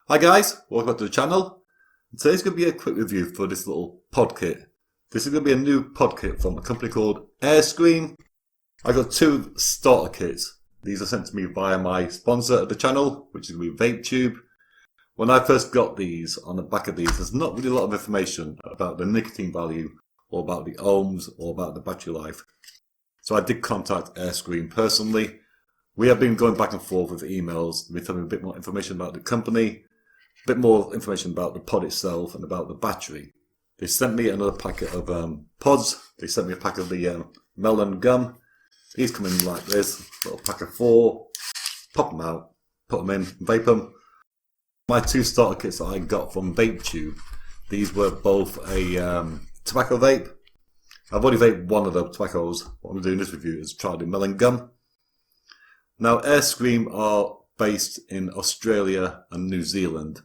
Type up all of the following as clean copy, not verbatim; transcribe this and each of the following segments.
Hi guys, welcome back to the channel. Today's going to be a quick review for this little pod kit. This is going to be a new pod kit from a company called Airscream. I got two starter kits. These are sent to me via my sponsor of the channel, which is going to be Vape. When I first got these, on the back of these, there's not really a lot of information about the nicotine value, or about the ohms, or about the battery life. So I did contact Airscream personally. We have been going back and forth with emails. They've been telling me a bit more information about the company, a bit more information about the pod itself and about the battery. They sent me another packet of pods. They sent me a pack of the melon gum. These come in like this, little pack of 4. Pop them out, put them in, vape them. My two starter kits that I got from Vape, these were both a tobacco vape. I've already vaped one of the tobaccos. What I'm doing this review is try the melon gum. Now Airscream are based in Australia and New Zealand.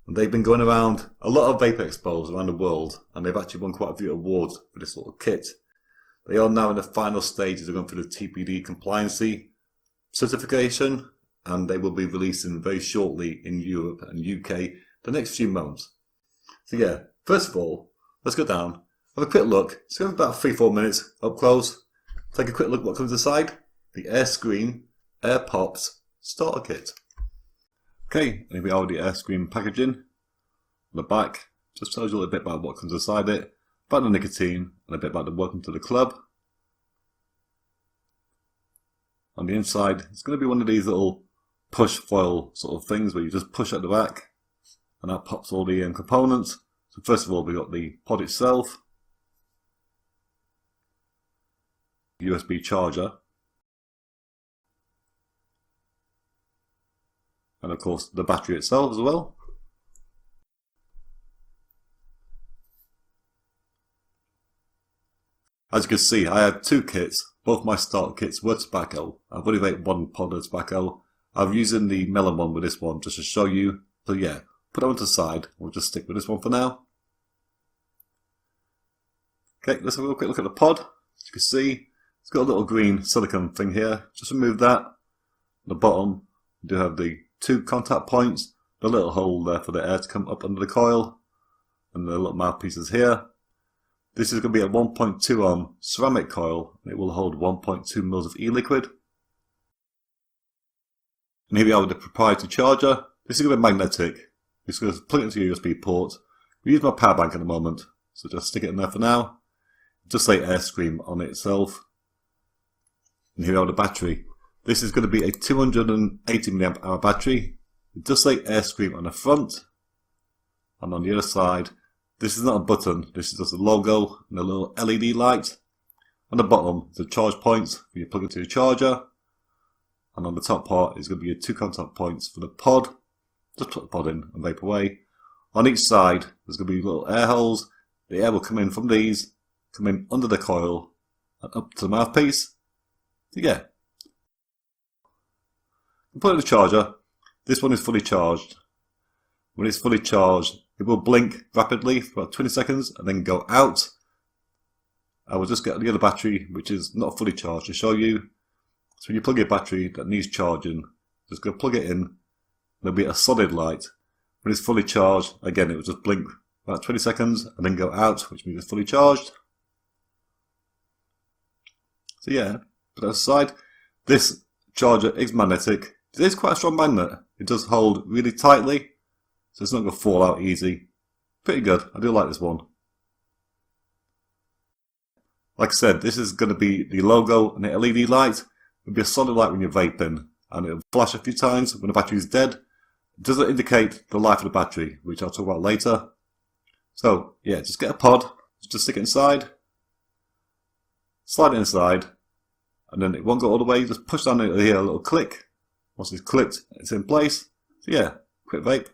And they've been going around a lot of vape expos around the world, and they've actually won quite a few awards for this little kit. They are now in the final stages of going through the TPD compliancy certification, and they will be releasing very shortly in Europe and UK the next few months. So yeah, first of all, let's go down, have a quick look. It's going to be about 3-4 minutes up close. Take a quick look at what comes inside. The Airscream AirsPops starter kit. Okay, and here we are with the Airscream packaging. On the back, just tells you a little bit about what comes inside it, about the nicotine, and a bit about the welcome to the club. On the inside, it's going to be one of these little push foil sort of things where you just push at the back, and that pops all the components. So first of all, we've got the pod itself, USB charger, and of course the battery itself as well. As you can see, I had two kits. Both my starter kits were tobacco. I've only made one pod of tobacco. I'm using the melon one with this one just to show you. So yeah, put that one to the side. We'll just stick with this one for now. Okay, let's have a quick look at the pod. As you can see, it's got a little green silicone thing here. Just remove that. At the bottom, we do have the 2 contact points, the little hole there for the air to come up under the coil, and the little mouthpieces here. This is going to be a 1.2 ohm ceramic coil, and it will hold 1.2 mils of e-liquid. And here we are with the proprietary charger. This is going to be magnetic. It's going to plug it into your USB port. We use my power bank at the moment, so just stick it in there for now. Just say Airscream on it itself. And here we are with the battery. This is going to be a 280 mAh battery. It does say Airscream on the front, and on the other side, this is not a button, this is just a logo and a little LED light. On the bottom, the charge points for you plug into your charger, and on the top part is going to be your 2 contact points for the pod. Just put the pod in and vape away. On each side, there's going to be little air holes. The air will come in from these, come in under the coil, and up to the mouthpiece. So yeah. Put in the charger. This one is fully charged. When it's fully charged, it will blink rapidly for about 20 seconds and then go out. I will just get the other battery, which is not fully charged, to show you. So when you plug your battery that needs charging, just go plug it in. There'll be a solid light. When it's fully charged, again, it will just blink about 20 seconds and then go out, which means it's fully charged. So yeah, put that aside. This charger is magnetic. It is quite a strong magnet. It does hold really tightly, so it's not going to fall out easy. Pretty good. I do like this one. Like I said, this is going to be the logo and the LED light. It'll be a solid light when you're vaping, and it'll flash a few times when the battery is dead. It doesn't indicate the life of the battery, which I'll talk about later. So yeah, just get a pod, just stick it inside, slide it inside, and then it won't go all the way. Just push down here a little click. Once it's clicked, it's in place. So yeah, quick vape.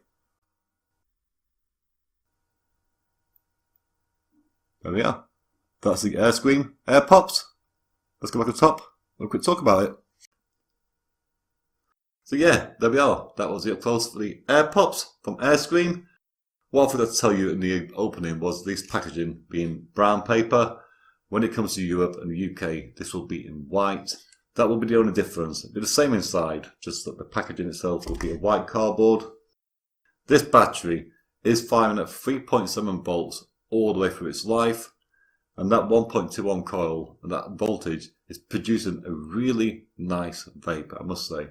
There we are. That's the Airscream AirsPops. Let's go back to the top. We'll quick talk about it. So yeah, there we are. That was the up close for the AirsPops from Airscream. What I forgot to tell you in the opening was this packaging being brown paper. When it comes to Europe and the UK, this will be in white. That will be the only difference. It'll be the same inside, just that the packaging itself will be a white cardboard. This battery is firing at 3.7 volts all the way through its life, and that 1.2 ohm coil and that voltage is producing a really nice vape, I must say.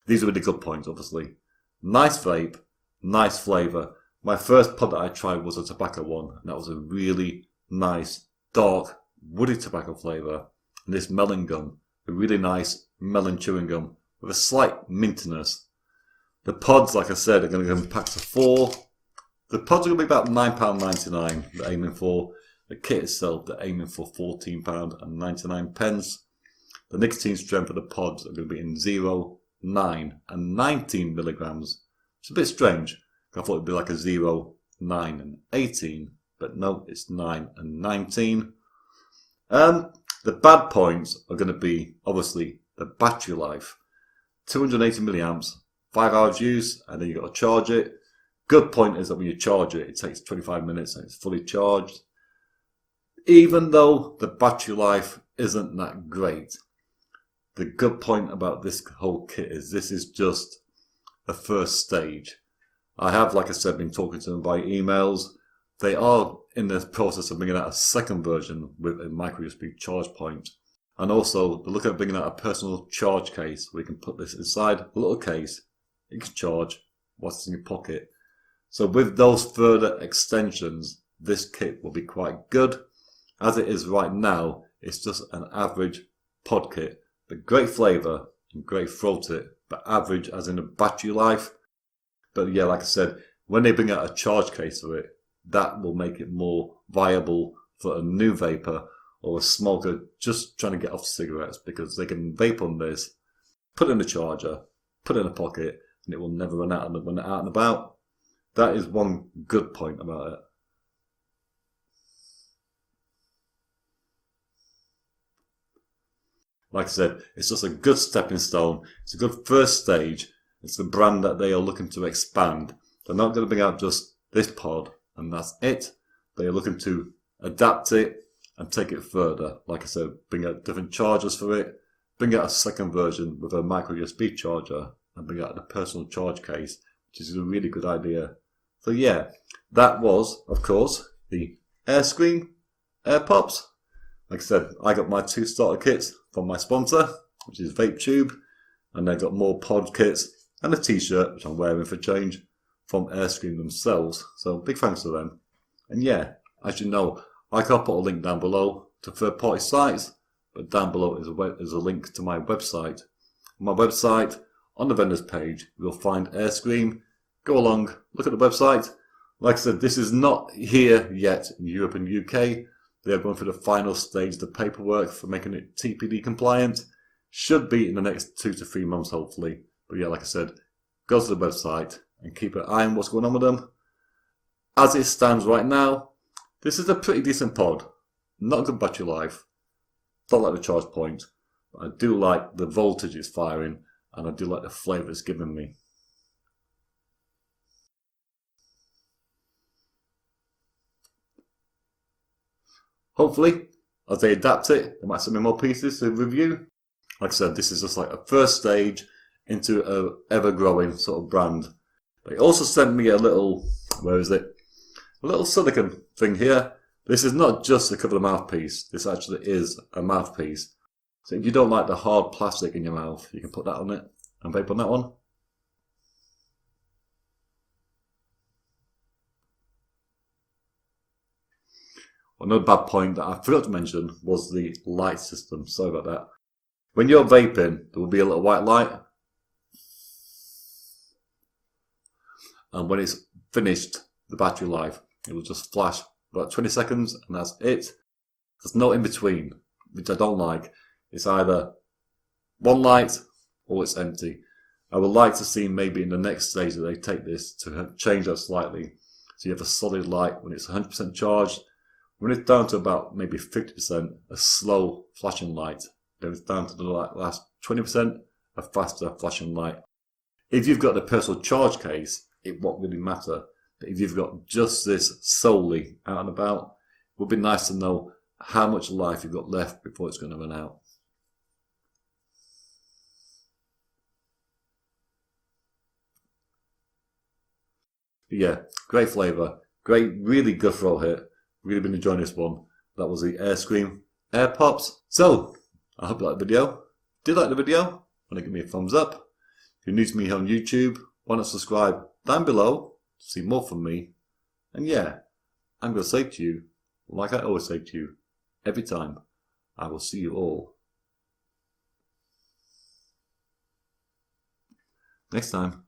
These are really good points, obviously. Nice vape, nice flavour. My first pod that I tried was a tobacco one, and that was a really nice, dark, woody tobacco flavour. And this melon gum, a really nice melon chewing gum with a slight mintiness. The pods, like I said, are going to go in packs of 4. The pods are going to be about £9.99 they're aiming for. The kit itself, they're aiming for £14.99. The nicotine strength of the pods are going to be in 0, 9 and 19 milligrams. It's a bit strange. I thought it'd be like a 0, 9 and 18, but no, it's 9 and 19. The bad points are going to be, obviously, the battery life. 280 milliamps, 5 hours use, and then you've got to charge it. Good point is that when you charge it, it takes 25 minutes and it's fully charged. Even though the battery life isn't that great, the good point about this whole kit is this is just the first stage. I have, like I said, been talking to them by emails. They are in the process of bringing out a second version with a micro USB charge point. And also, they're looking at bringing out a personal charge case where you can put this inside a little case. You can charge what's in your pocket. So with those further extensions, this kit will be quite good. As it is right now, it's just an average pod kit. But great flavour and great throat it, but average as in a battery life. But yeah, like I said, when they bring out a charge case for it, that will make it more viable for a new vapor or a smoker just trying to get off cigarettes, because they can vape on this, put it in the charger, put it in a pocket, and it will never run out when they're out and about. That is one good point about it. Like I said, it's just a good stepping stone. It's a good first stage. It's the brand that they are looking to expand. They're not going to bring out just this pod and that's it. They are looking to adapt it and take it further. Like I said, bring out different chargers for it, bring out a second version with a micro USB charger, and bring out a personal charge case, which is a really good idea. So yeah, that was, of course, the Airscream AirPops. Like I said, I got my 2 starter kits from my sponsor, which is Vape Tube, and I got more pod kits and a t-shirt, which I'm wearing for change, from Airscream themselves. So big thanks to them. And yeah, as you know, I can put a link down below to third-party sites, but down below is a link to my website. On my website, on the vendors page, you'll find Airscream. Go along, look at the website. Like I said, this is not here yet in Europe and UK. They are going through the final stage of the paperwork for making it TPD compliant. Should be in the next 2 to 3 months, hopefully. But yeah, like I said, go to the website and keep an eye on what's going on with them. As it stands right now, this is a pretty decent pod. Not a good battery life. Don't like the charge point. But I do like the voltage it's firing, and I do like the flavour it's giving me. Hopefully, as they adapt it, they might send me more pieces to review. Like I said, this is just like a first stage into a ever-growing sort of brand. They also sent me a little, where is it? A little silicone thing here. This is not just a cover the mouthpiece. This actually is a mouthpiece. So if you don't like the hard plastic in your mouth, you can put that on it and vape on that one. Another bad point that I forgot to mention was the light system. Sorry about that. When you're vaping, there will be a little white light. And when it's finished, the battery life, it will just flash about 20 seconds and that's it. There's no in between, which I don't like. It's either one light or it's empty. I would like to see maybe in the next stage that they take this to change that slightly. So you have a solid light when it's 100% charged. When it's down to about maybe 50%, a slow flashing light. Then it's down to the last 20%, a faster flashing light. If you've got the personal charge case, it won't really matter. But if you've got just this solely out and about, it would be nice to know how much life you've got left before it's going to run out. But yeah, great flavour. Great, really good throw hit. Really been enjoying this one. That was the Airscream AirPops. So, I hope you liked the video. If you did like the video, want to give me a thumbs up. If you're new to me on YouTube, why not subscribe down below to see more from me. And yeah, I'm going to say to you, like I always say to you, every time, I will see you all next time.